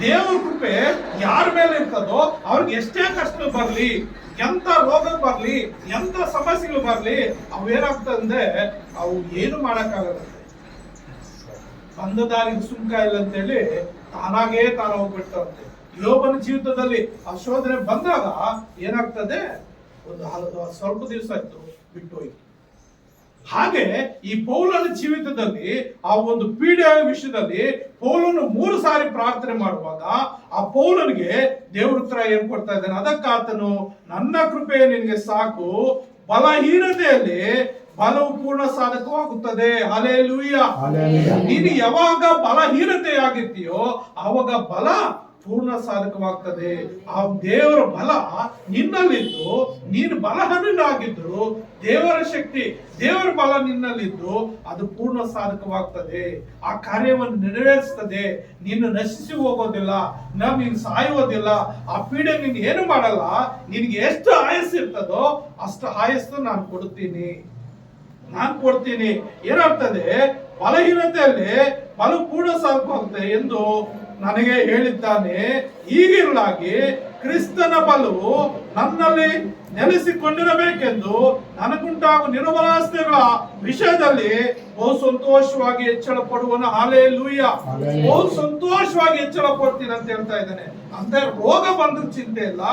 ದೇವರ ಕೃಪೆ ಯಾರ ಮೇಲೆ ಇರ್ತದೋ ಅವ್ರಿಗೆ ಎಷ್ಟೇ ಕಷ್ಟ ಬರ್ಲಿ, ಎಂತ ರೋಗ ಬರ್ಲಿ, ಎಂತ ಸಮಸ್ಯೆಗಳು ಬರ್ಲಿ, ಅವೇನಾಗ್ತದಂದ್ರೆ ಅವು ಏನು ಮಾಡಕ್ಕಾಗಲ್ಲ. ಬಂದ ದಾರಿಗೆ ಸುಂಕ ಇಲ್ಲ ಅಂತೇಳಿ ತಾನಾಗೇ ತಾನು ಹೋಗ್ಬಿಡ್ತಾರಂತೆ. ಯೋಬನ ಜೀವಿತದಲ್ಲಿ ಆ ಶೋಧನೆ ಬಂದಾಗ ಏನಾಗ್ತದೆ, ಒಂದು ಸ್ವಲ್ಪ ದಿವಸ ಆಯ್ತು, ಬಿಟ್ಟು ಹೋಯ್ತು. ಹಾಗೆ ಈ ಪೌಲನ ಜೀವಿತದಲ್ಲಿ ಆ ಒಂದು ಪೀಡೆಯ ವಿಷಯದಲ್ಲಿ ಪೌಲನು 3 ಸಾರಿ ಪ್ರಾರ್ಥನೆ ಮಾಡುವಾಗ ಆ ಪೌಲನಿಗೆ ದೇವ್ರ ಉತ್ತರ ಏನ್ ಕೊಡ್ತಾ ಇದ್ದಾನೆ, ಅದಕ್ಕಾತನು ನನ್ನ ಕೃಪೆ ನಿನಗೆ ಸಾಕು, ಬಲಹೀನತೆಯಲ್ಲಿ ಬಲವು ಪೂರ್ಣ ಸಾಧಕವಾಗುತ್ತದೆ. ಹಲ್ಲೆಲೂಯಾ. ನೀನು ಯಾವಾಗ ಬಲಹೀನತೆಯಾಗಿರ್ತೀಯೋ ಆವಾಗ ಬಲ ಪೂರ್ಣ ಸಾಧಕವಾಗ್ತದೆ. ಆ ದೇವರ ಬಲ ನಿನ್ನಲ್ಲಿದ್ದು ನೀನು ಬಲಹೀನನಾಗಿದ್ರು ದೇವರ ಶಕ್ತಿ, ದೇವರ ಬಲ ನಿನ್ನಲ್ಲಿದ್ದು ಅದು ಪೂರ್ಣ ಸಾಧಕವಾಗ್ತದೆ. ಆ ಕಾರ್ಯವನ್ನು ನೆರವೇರಿಸ್ತದೆ. ನೀನು ನಶಿಸಿ ಹೋಗೋದಿಲ್ಲ, ನೀನು ಸಾಯುವುದಿಲ್ಲ. ಆ ಪೀಡೆ ನೀನು ಏನು ಮಾಡಲ್ಲ. ನಿನಗೆ ಎಷ್ಟು ಆಯಸ್ಸು ಇರ್ತದೋ ಅಷ್ಟು ಆಯಸ್ಸು ನಾನು ಕೊಡ್ತೀನಿ. ಏನಾಗ್ತದೆ, ಬಲಹೀನತೆಯಲ್ಲಿ ಬಲ ಪೂರ್ಣ ಸಾಧಕವಾಗ್ತದೆ ಎಂದು ನನಗೆ ಹೇಳಿದ್ದಾನೆ. ಹೀಗಿರಲಾಗಿ ಕ್ರಿಸ್ತನ ಬಲವು ನನ್ನಲ್ಲಿ ನೆಲೆಸಿಕೊಂಡಿರಬೇಕೆಂದು ನನಗುಂಟಾಗುವ ನಿರ್ಬಲಾವಸ್ಥೆಗಳ ವಿಷಯದಲ್ಲಿ ಬಹು ಸಂತೋಷವಾಗಿ ಹೆಚ್ಚಳ ಪಡುವನು. ಹಲ್ಲೆಲೂಯಾ. ಬಹು ಸಂತೋಷವಾಗಿ ಹೆಚ್ಚಳ ಪಡ್ತೀನಿ ಅಂತ ಹೇಳ್ತಾ ಇದ್ದಾನೆ. ಅಂದ್ರೆ ರೋಗ ಬಂದ್ರೂ ಚಿಂತೆ ಇಲ್ಲ,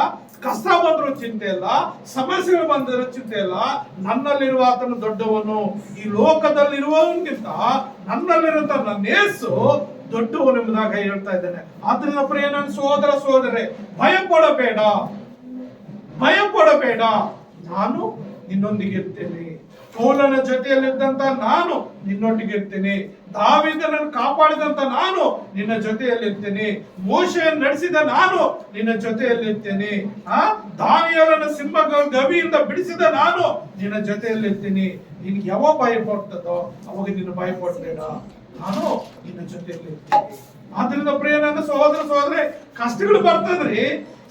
ಕಷ್ಟ ಬಂದ್ರು ಚಿಂತೆ ಇಲ್ಲ, ಸಮಸ್ಯೆಗಳು ಬಂದರೂ ಚಿಂತೆ ಇಲ್ಲ. ನನ್ನಲ್ಲಿರುವ ಆತನು ದೊಡ್ಡವನು. ಈ ಲೋಕದಲ್ಲಿರುವವನಿಗಿಂತ ನನ್ನಲ್ಲಿರುವಂತ ನನ್ನ ಯೇಸು ದೊಡ್ಡವನು ಎಂಬುದಾಗಿ ಹೇಳ್ತಾ ಇದ್ದಾನೆ. ಆದ್ರಿಂದ ಪ್ರಿಯ ನನ್ನ ಸಹೋದರರೇ, ಭಯಪಡಬೇಡ, ನಾನು ನಿನ್ನೊಂದಿಗೆ ಇರ್ತೇನೆ. ಪೌಲನ ಜೊತೆಯಲ್ಲಿದ್ದಂತ ನಾನು ನಿನ್ನೊಟ್ಟಿಗೆ ಇರ್ತೇನೆ. ದಾವೀದನನ್ನು ಕಾಪಾಡಿದಂತ ನಾನು ನಿನ್ನ ಜೊತೆಯಲ್ಲಿರ್ತೇನೆ. ಮೋಶೆಯನ್ನು ನಡೆಸಿದ ನಾನು ನಿನ್ನ ಜೊತೆಯಲ್ಲಿರ್ತೇನೆ. ದಾನಿಯೇಲನ ಸಿಂಹ ಗವಿಯಿಂದ ಬಿಡಿಸಿದ ನಾನು ನಿನ್ನ ಜೊತೆಯಲ್ಲಿರ್ತೀನಿ. ನಿನ್ಗೆ ಯಾವಾಗ ಭಯ ಪಡ್ತದೋ ಅವಾಗ ನೀನು ಭಯ ಪಡಬೇಡ, ನಾನು ನಿನ್ನ ಜೊತೆಯಲ್ಲಿರ್ತೀನಿ. ಆದ್ರಿಂದ ಪ್ರಿಯ ನನ್ನ ಸಹೋದರರೇ, ಕಷ್ಟಗಳು ಬರ್ತದ್ರಿ,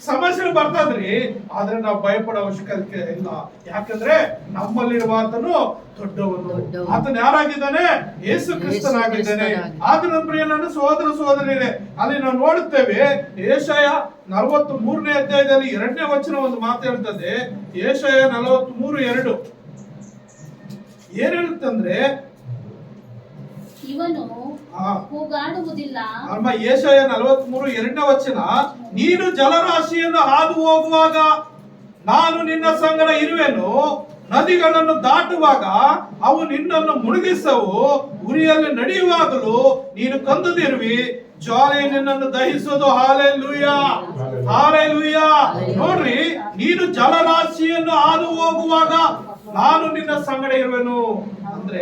ಸಮಸ್ಯೆಗಳು ಬರ್ತದ್ರಿ, ಆದ್ರೆ ನಾವು ಭಯಪಡೋ ಅವಶ್ಯಕತೆ ಇಲ್ಲ. ಯಾಕಂದ್ರೆ ನಮ್ಮಲ್ಲಿರುವ ಆತನು ದೊಡ್ಡವನು. ಆತನು ಯಾರಾಗಿದ್ದಾನೆ? ಯೇಸು ಕ್ರಿಸ್ತನಾಗಿದ್ದಾನೆ. ಆದ್ರಿಂದ ಪ್ರಿಯ ನನ್ನ ಸಹೋದರರೇ, ಅಲ್ಲಿ ನಾವು ನೋಡುತ್ತೇವೆ ಯೆಶಾಯ 43ನೇ ಅಧ್ಯಾಯದಲ್ಲಿ 2ನೇ ವಚನ ಒಂದು ಮಾತು ಹೇಳ್ತದೆ. ಯೆಶಾಯ 43:2 ಏನ್ ಹೇಳುತ್ತಂದ್ರೆ, ಇವನು ಕೂಗಾಡುವುದಿಲ್ಲ. ಯೆಶಾಯ 43:2ನೇ ವಚನ, ನೀನು ಜಲರಾಶಿಯನ್ನು ಹಾದು ಹೋಗುವಾಗ ನಾನು ನಿನ್ನ ಸಂಗಡ ಇರುವೆನು, ನದಿಗಳನ್ನು ದಾಟುವಾಗ ಅವು ನಿನ್ನನ್ನು ಮುಳುಗಿಸವು, ಉರಿಯಲ್ಲಿ ನಡೆಯುವಾಗಲೂ ನೀನು ಕಂದದಿರುವಿ, ಜ್ವಾಲೆ ನಿನ್ನನ್ನು ದಹಿಸೋದು. ಹಲ್ಲೆಲೂಯಾ. ನೋಡ್ರಿ, ನೀನು ಜಲರಾಶಿಯನ್ನು ಹಾದು ಹೋಗುವಾಗ ನಾನು ನಿನ್ನ ಸಂಗಡ ಇರುವೆನು ಅಂದ್ರೆ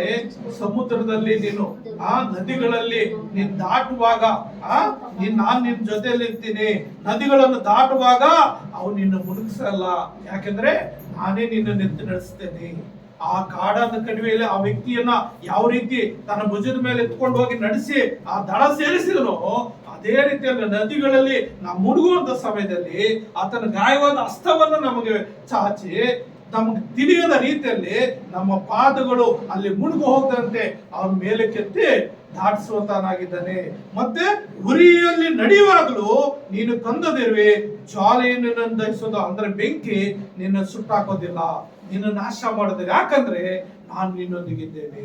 ಸಮುದ್ರದಲ್ಲಿ ನೀನು ಆ ನದಿಗಳಲ್ಲಿ ನೀನ್ ದಾಟುವಾಗ ನಾನು ನಿನ್ ಜೊತೆಯಲ್ಲಿ ಇರ್ತೀನಿ. ನದಿಗಳನ್ನು ದಾಟುವಾಗ ಅವು ನಿನ್ನ ಮುಳುಗಿಸಲ್ಲ, ಯಾಕೆಂದ್ರೆ ನಾನೇ ನಿನ್ನ ನೆತ್ತಿ ನಡೆಸ್ತೇನೆ. ಆ ಕಾಡನ್ನು ಕಣಿವೆಯಲ್ಲಿ ಆ ವ್ಯಕ್ತಿಯನ್ನ ಯಾವ ರೀತಿ ತನ್ನ ಭುಜದ ಮೇಲೆ ಎತ್ಕೊಂಡು ಹೋಗಿ ನಡೆಸಿ ಆ ದಡ ಸೇರಿಸಿದನು, ಅದೇ ರೀತಿಯಲ್ಲಿ ನದಿಗಳಲ್ಲಿ ನಾವು ಮುಳುಗುವಂತ ಸಮಯದಲ್ಲಿ ಆತನ ಗಾಯವಾದ ಹಸ್ತವನ್ನು ನಮಗೆ ಚಾಚಿ ನಮ್ಗೆ ತಿಳಿಯದ ರೀತಿಯಲ್ಲಿ ನಮ್ಮ ಪಾದಗಳು ಅಲ್ಲಿ ಮುಳುಗು ಹೋಗದಂತೆ ಅವನ ಮೇಲೆ ಕೆತ್ತಿ ದಾಟಿಸುವಂತನಾಗಿದ್ದಾನೆ. ಮತ್ತೆ ಉರಿಯಲ್ಲಿ ನಡೆಯುವಾಗಲೂ ನೀನು ಕಂದದಿರುವೆ, ಜ್ವಾಲೆಯನ್ನು ದಹಿಸೋದು ಅಂದ್ರೆ ಬೆಂಕಿ ನಿನ್ನ ಸುಟ್ಟಾಕೋದಿಲ್ಲ, ನಿನ್ನ ನಾಶ ಮಾಡೋದಿಲ್ಲ. ಯಾಕಂದ್ರೆ ನಾನು ನಿನ್ನೊಂದಿಗಿದ್ದೇನೆ.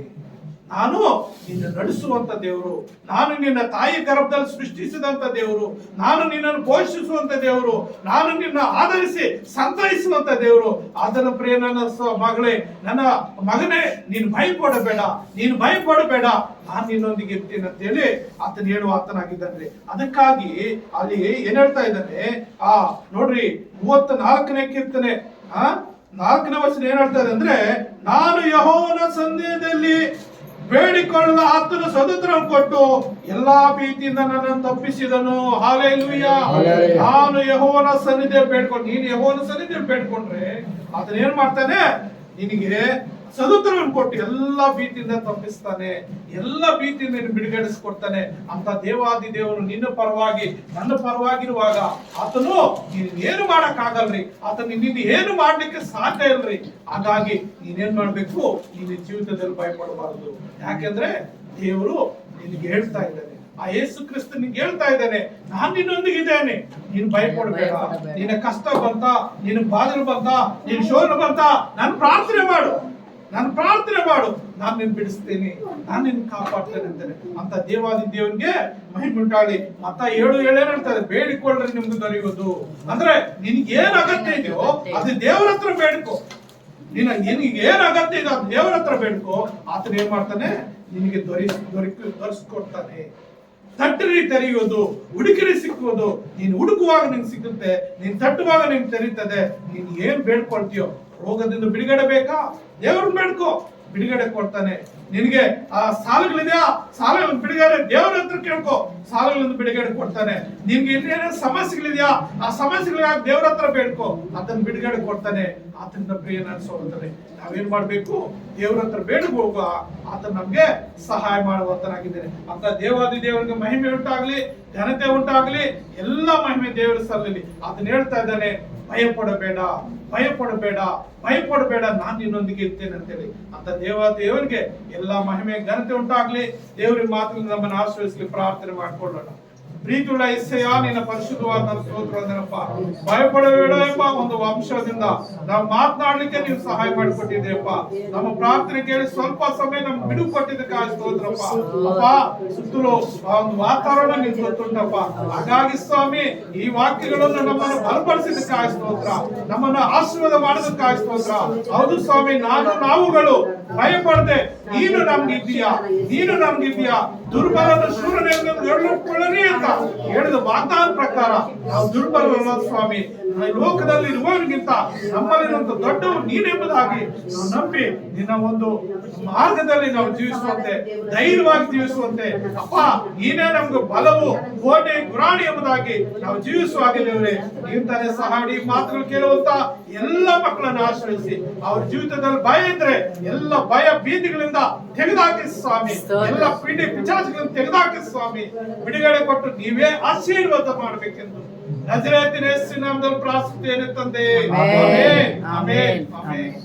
ನಾನು ನಿನ್ನ ನಡೆಸುವಂತ ದೇವರು, ನಾನು ನಿನ್ನ ತಾಯಿ ಗರ್ಭದಲ್ಲಿ ಸೃಷ್ಟಿಸಿದಂತ ದೇವರು, ನಾನು ನಿನ್ನನ್ನು ಪೋಷಿಸುವಂತ ದೇವರು, ನಾನು ನಿನ್ನ ಆಧರಿಸಿ ಸಂತೈಸುವಂತ ದೇವರು. ಅದನ್ನು ಪ್ರಿಯ ನನ್ನ ಮಗಳೇ, ನನ್ನ ಮಗನೇ, ನೀನು ಭಯಪಡಬೇಡ, ನಾನು ನಿನ್ನೊಂದಿಗೆ ಇರ್ತೀನಿ ಅಂತ ಹೇಳಿ ಆತನ ಹೇಳುವ ಆತನಾಗಿದ್ದಾನೆ. ಅದಕ್ಕಾಗಿ ಅಲ್ಲಿ ಏನ್ ಹೇಳ್ತಾ ಇದ್ದಾನೆ, ನೋಡ್ರಿ 34ನೇ ಕೀರ್ತನೆ 4ನೇ ವಚನ ಏನ್ ಹೇಳ್ತಾ ಇದೆ ಅಂದ್ರೆ, ನಾನು ಯೆಹೋವನ ಸನ್ನಿಧಿಯಲ್ಲಿ ಬೇಡಿಕೊಳ್ಳಲು ಆತನು ಸ್ವತಂತ್ರವನ್ನು ಕೊಟ್ಟು ಎಲ್ಲಾ ಭೀತಿಯಿಂದ ನನ್ನನ್ನು ತಪ್ಪಿಸಿದನು. ಹಲ್ಲೆಲೂಯಾ. ನಾನು ಯೆಹೋವನ ಸನ್ನಿಧಿಯಲ್ಲಿ ಬೇಡ್ಕೊಂಡು, ನೀನು ಯೆಹೋವನ ಸನ್ನಿಧಿಯಲ್ಲಿ ಬೇಡ್ಕೊಂಡ್ರೆ ಆತನ ಏನ್ ಮಾಡ್ತಾನೆ, ನಿನಗೆ ಸ್ವತಂತ್ರವನ್ನು ಕೊಟ್ಟು ಎಲ್ಲಾ ಭೀತಿಯಿಂದ ತಪ್ಪಿಸ್ತಾನೆ, ಎಲ್ಲಾ ಭೀತಿಯಿಂದ ಬಿಡುಗಡೆಸ್ಕೊಡ್ತಾನೆ. ಅಂತ ದೇವಾದಿ ದೇವರು ನಿನ್ನ ಪರವಾಗಿ ನನ್ನ ಪರವಾಗಿರುವಾಗ ಆತನು ಏನು ಮಾಡಕ್ ಆಗಲ್ರಿ, ಆತನ ನಿನ್ನ ಏನು ಮಾಡ್ಲಿಕ್ಕೆ ಸಾಧ್ಯ ಇಲ್ರಿ. ಹಾಗಾಗಿ ನೀನೇನ್ ಮಾಡ್ಬೇಕು, ನಿನ್ನ ಜೀವಿತದಲ್ಲಿ ಭಯಪಡಬಾರದು. ಯಾಕೆಂದ್ರೆ ದೇವರು ನಿನಗೆ ಹೇಳ್ತಾ ಇದ್ದಾನೆ, ಆ ಯೇಸು ಕ್ರಿಸ್ತ ನಿನ್ಗೆ ಹೇಳ್ತಾ ಇದ್ದಾನೆ, ನಾನು ನಿನ್ನೊಂದಿಗಿದ್ದೇನೆ, ನೀನು ಭಯಪಡಬೇಡ. ನಿನ್ನ ಕಷ್ಟ ಬಂತ, ನಿನ್ನ ಬಾಧೆ ಬಂತ, ನಿನ್ನ ಶೋಧನೆ ಬಂತ, ನಾನು ಪ್ರಾರ್ಥನೆ ಮಾಡು, ನಾನು ನಿನ್ನ ಬಿಡಿಸ್ತೇನೆ, ನಾನು ನಿನ್ನ ಕಾಪಾಡ್ತೇನೆ ಅಂತಾನೆ. ಅಂತ ದೇವಾದಿ ದೇವನಿಗೆ ಮಹಿಮೆ ಉಂಟಾಗಲಿ. ಮತ್ತ 7:7 ಹೇಳ್ತಾರೆ, ಬೇಡಿಕೊಳ್ಳ್ರೆ ನಿಮ್ಗೆ ದೊರೆಯುವುದು. ಅಂದ್ರೆ ನಿನ್ಗೆ ಏನ್ ಅಗತ್ಯ ಇದೆಯೋ ಅದು ದೇವರ ಹತ್ರ ಬೇಡಿಕೊ. ನಿನಗೆ ಏನ್ ಅಗತ್ಯ ಇದೆ ಅದು ದೇವರ ಹತ್ರ ಬೇಡ್ಕೋ, ಆತನ ಏನ್ ಮಾಡ್ತಾನೆ ನಿನಗೆ ದೊರಕಿಸ್ಕೊಡ್ತಾನೆ. ತಟ್ಟರಿ ತೆರೆಯುವುದು, ಹುಡುಕಿರಿ ಸಿಕ್ಕುವುದು. ನೀನು ಹುಡುಕುವಾಗ ನಿಂಗೆ ಸಿಗುತ್ತೆ, ನೀನ್ ತಟ್ಟುವಾಗ ನಿಂಗೆ ತೆರೀತದೆ. ನೀನ್ ಏನ್ ಬೇಡ್ಕೊಳ್ತೀಯೋ, ರೋಗದಿಂದ ಬಿಡುಗಡೆ ಬೇಕಾ, ದೇವ್ರನ್ನ ಬೇಡ್ಕೋ, ಬಿಡುಗಡೆ ಕೊಡ್ತಾನೆ. ನಿನಗೆ ಆ ಸಾಲಗಳಿದೆಯಾ, ಸಾಲಗಳನ್ನು ಬಿಡುಗಡೆ ದೇವರ ಹತ್ರ ಕೇಳ್ಕೊ, ಸಾಲಗಳನ್ನು ಬಿಡುಗಡೆ ಕೊಡ್ತಾನೆ. ನಿನ್ಗೆ ಇನ್ನೇನೇ ಸಮಸ್ಯೆಗಳಿದೆಯಾ, ಆ ಸಮಸ್ಯೆಗಳಾಗಿ ದೇವರ ಹತ್ರ ಬೇಡ್ಕೊ, ಅದನ್ನ ಬಿಡುಗಡೆ ಕೊಡ್ತಾನೆ. ಆತನ ಪ್ರಿಯ ನಡೆಸೋತಾನೆ. ನಾವೇನ್ ಮಾಡ್ಬೇಕು, ದೇವರ ಹತ್ರ ಬೇಡಬಹುದು, ಆತ ನಮ್ಗೆ ಸಹಾಯ ಮಾಡುವಂತನಾಗಿದ್ದೇನೆ ಅಂತ. ದೇವಾದಿ ದೇವರಿಗೆ ಮಹಿಮೆ ಉಂಟಾಗ್ಲಿ, ಘನತೆ ಉಂಟಾಗ್ಲಿ, ಎಲ್ಲ ಮಹಿಮೆ ದೇವರ ಸಲ್ಲಲಿ. ಅದನ್ನ ಹೇಳ್ತಾ ಇದ್ದಾನೆ, ಭಯಪಡಬೇಡ, ಭಯಪಡಬೇಡ, ಭಯಪಡಬೇಡ, ನಾನು ನಿನ್ನೊಂದಿಗೆ ಇರ್ತೇನೆ ಅಂತೇಳಿ. ಅಂತ ದೇವರಿಗೆ ಎಲ್ಲ ಮಹಿಮೆ ಘನತೆ ಉಂಟಾಗ್ಲಿ. ದೇವರ ಮಾತಿನಿಂದ ನಮ್ಮನ್ನು ಆಶ್ರಯಿಸಲಿ. ಪ್ರಾರ್ಥನೆ ಮಾಡ್ಕೊಳ್ಳೋಣ. ಪ್ರೀತಿಯುಳ್ಳ ಯೆಹೋವನೇ, ನಿನ್ನ ಪರಿಶುದ್ಧವಾದ ಸ್ತೋತ್ರವಂದನಪ್ಪ. ಭಯಪಡಬೇಡ ಎಂಬ ಒಂದು ಅಂಶದಿಂದ ನಾವು ಮಾತನಾಡ್ಲಿಕ್ಕೆ ನೀವು ಸಹಾಯ ಮಾಡಿಕೊಟ್ಟಿದ್ದೀರಪ್ಪ. ನಮ್ಮ ಪ್ರಾರ್ಥನೆ ಕೇಳಿ ಸ್ವಲ್ಪ ಸಮಯ ನಮ್ಗೆ ಬಿಡುವು ಕೊಟ್ಟಿದ್ದಕ್ಕಾಗಿ ಸ್ತೋತ್ರಪ್ಪ. ಅಪ್ಪ, ಸುತ್ತಲೂ ಆ ಒಂದು ವಾತಾವರಣ ನಿಮ್ಗೆ ಗೊತ್ತುಂಟಪ್ಪ. ಹಾಗಾಗಿ ಸ್ವಾಮಿ, ಈ ವಾಕ್ಯಗಳನ್ನು ನಮ್ಮನ್ನು ಬಲಪಡಿಸಿದ್ದಕ್ಕಾಗಿ ಸ್ತೋತ್ರ, ನಮ್ಮನ್ನು ಆಶೀರ್ವಾದ ಮಾಡೋದಕ್ಕಾಗಿ ಸ್ತೋತ್ರ. ಹೌದು ಸ್ವಾಮಿ, ನಾವುಗಳು ಭಯಪಡದೆ ನೀನು ನಮ್ಗಿದ್ದೀಯಾ, ನೀನು ನಮ್ಗಿದ್ದೀಯಾ. ದುರ್ಬಲನ ಶೂರನೆಂದುಕೊಳ್ಳರಿ ಅಂತ ಹೇಳಿದ ವಾಗ್ದಾನ ಪ್ರಕಾರ ನಾವು ದುರ್ಬಲರಲ್ಲ ಸ್ವಾಮಿ. ಲೋಕದಲ್ಲಿ ಇರುವವರಿಗಿಂತ ನಮ್ಮಲ್ಲಿರುವಂತ ದೊಡ್ಡವರು ನೀನೆಂಬುದಾಗಿ ನಾವು ನಂಬಿ ನಿನ್ನ ಒಂದು ಮಾರ್ಗದಲ್ಲಿ ನಾವು ಜೀವಿಸುವಂತೆ, ಧೈರ್ಯವಾಗಿ ಜೀವಿಸುವಂತೆ ಅಪ್ಪ, ನೀನೇ ನಮ್ಗೆ ಬಲವು, ಕೋಟೆ, ಗುರಾಣಿ ಎಂಬುದಾಗಿ ನಾವು ಜೀವಿಸುವಾಗೆ ದೇವರೇ, ನೀವು ತಾನೇ ಸಹಾಯ ಮಾತುಗಳು ಕೇಳುವಂತ ಎಲ್ಲ ಮಕ್ಕಳನ್ನು ಆಶ್ರಯಿಸಿ, ಅವ್ರ ಜೀವಿತದಲ್ಲಿ ಭಯ ಇದ್ರೆ ಎಲ್ಲ ಭಯ ಭೀತಿಗಳಿಂದ ತೆಗೆದಾಕಿ ಸ್ವಾಮಿ, ಎಲ್ಲ ಪಿಡಿ ಪಿಚಾಚಿಗಳನ್ನು ತೆಗೆದಾಕಿ ಸ್ವಾಮಿ. ಬಿಡುಗಡೆ ಕೊಟ್ಟು ನೀವೇ ಆಶೀರ್ವಾದ ಮಾಡಬೇಕೆಂದು ನಜರೇತಿನ ಯೇಸುವಿನ ನಾಮದಲ್ಲಿ ಪ್ರಾರ್ಥಿಸುತ್ತೇನೆ ತಂದೆ. Amen, amen, amen.